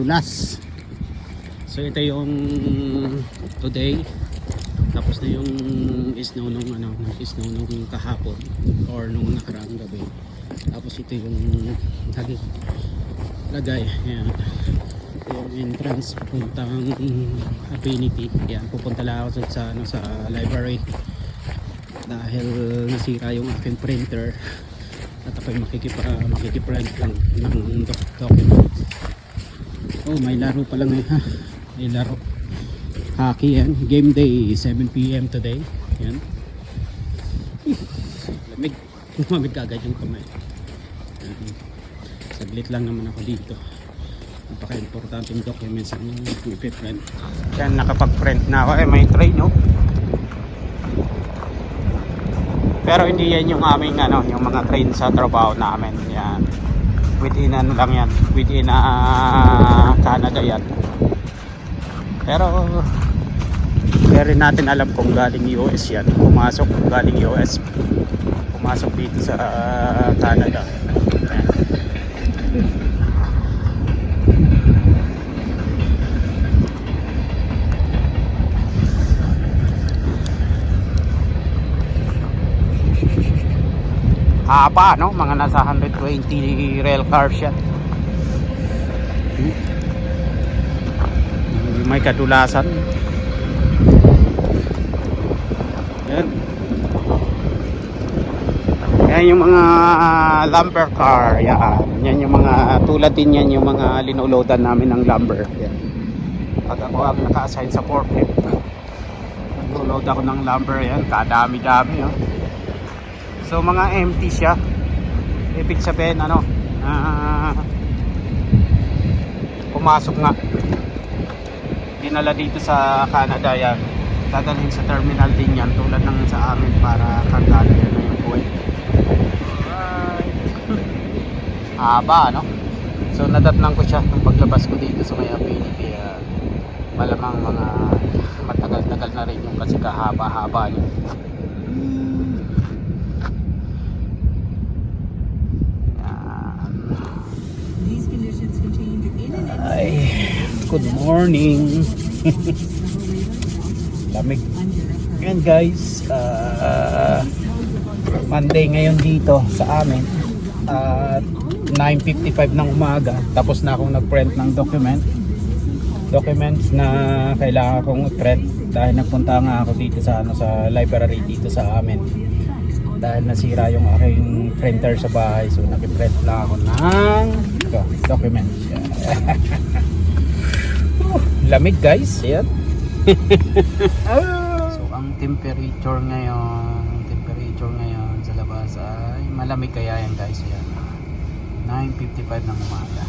madulas. So ito yung today, tapos na yung snow nung snow nung kahapon or nung nakaraang gabi. Tapos ito yung lagay. Ayan. Ito yung entrance pupuntang Affinity. Ayan, pupunta lang ako sa library dahil nasira yung aking printer at ako'y makikiprint lang ng documents. Oh, may laro pa lang ha. May laro hockey yan. Game day 7 PM today. Yan. Lamig. Lumamig agad yung kamay. Saglit lang naman ako dito. Napaka-importanting documents ang ipiprint. Yan, nakapag-print na ako. May tray, no? Pero hindi yan yung aming yung mga train sa trabaho namin. Yan. Within lang yan. Within Canada yan. Pero rin natin alam kung galing US yan. Pumasok galing US. Pumasok dito sa Canada. Yan. Haba, no? Mga nasa 120 rail cars yan. May kadulasan. Yan. Yan yung mga lumber car. Yan yung mga tulad din yan yung mga linoloadan namin ng lumber. Yan. Pag ako ang naka-assign sa forklift, niloload ako ng lumber. Yan, kadami-dami, oh. So mga empty siya. Ibig sabihin pumasok nga. Dinala dito sa Canada yan. Dadalhin sa terminal din yan tulad ng sa amin para kargado yan na yung buhay. Alright. Haba, no? So nadatnan ko siya nung paglabas ko dito sa may Affinity. Malamang mga matagal-tagal na rin yung kasi kahaba-haba niya. Ay, good morning. Lamig. Ayan guys, Monday ngayon dito sa amin at 9:55 ng umaga. Tapos na akong nag-print ng documents na kailangan akong i-print dahil nagpunta nga ako dito sa sa library dito sa amin dahil nasira yung aking printer sa bahay. So nag-print lang ako ng documents. Lamig guys, yan. So ang temperature ngayon sa labas ay malamig kaya yan guys. Yan. 9:55 ng umaga.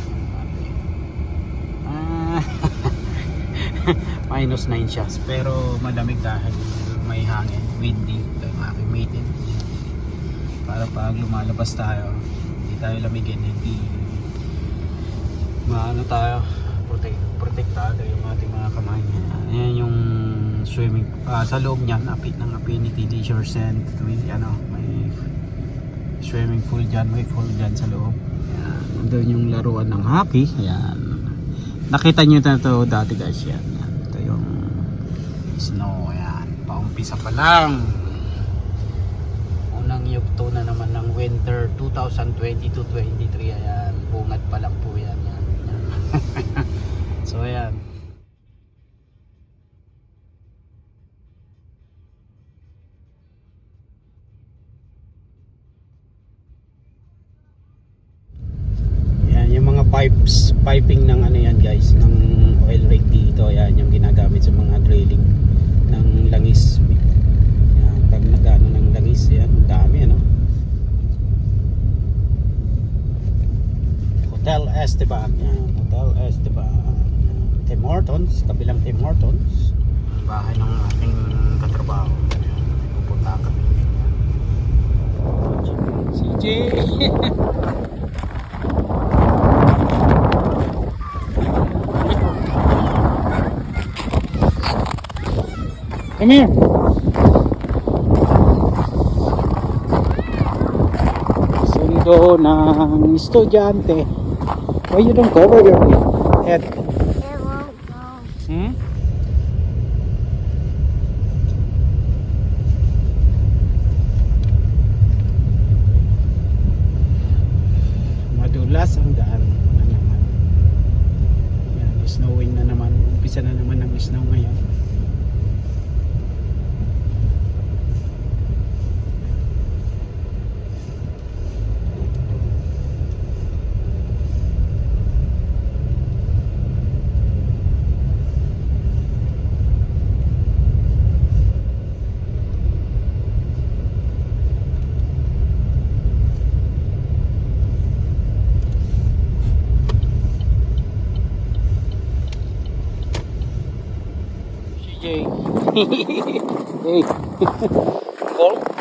Minus 9 siya pero malamig dahil may hangin, windy. Ito yung aking meeting para pag lumalabas tayo hindi tayo lamigin, hindi tayo protektado yung ating mga kamay. Ayan yung swimming sa loob niyan ng Affinity Leisure Center. May swimming pool dyan, may pool dyan sa loob. Ayan, doon yung laruan ng hockey. Ayan, nakita nyo na ito dati guys. Yan. Ito yung snow. Ayan, paumpisa pa lang. Unang yugto na naman ng winter 2022-23. Ayan, bungad pa lang po yan. So ayan. Ayan yung mga piping ng yan guys, ng oil rig dito. Ayan yung ginagamit sa mga drilling ng langis. Ayan, pag nagano ng langis, ayan, dami Hotel Esteban. Ayan, Hotel Esteban. Tim Hortons, kabilang Tim Hortons. Bahay ng ating katrabaho. Pupunta kami. CJ! Come here! Sundo ng estudyante. Why you don't cover your head? Hmm? Madulas ang daan na naman. Yan, snowing na naman. Umpisa na naman ng snow ngayon. Jay. Hey. Cold?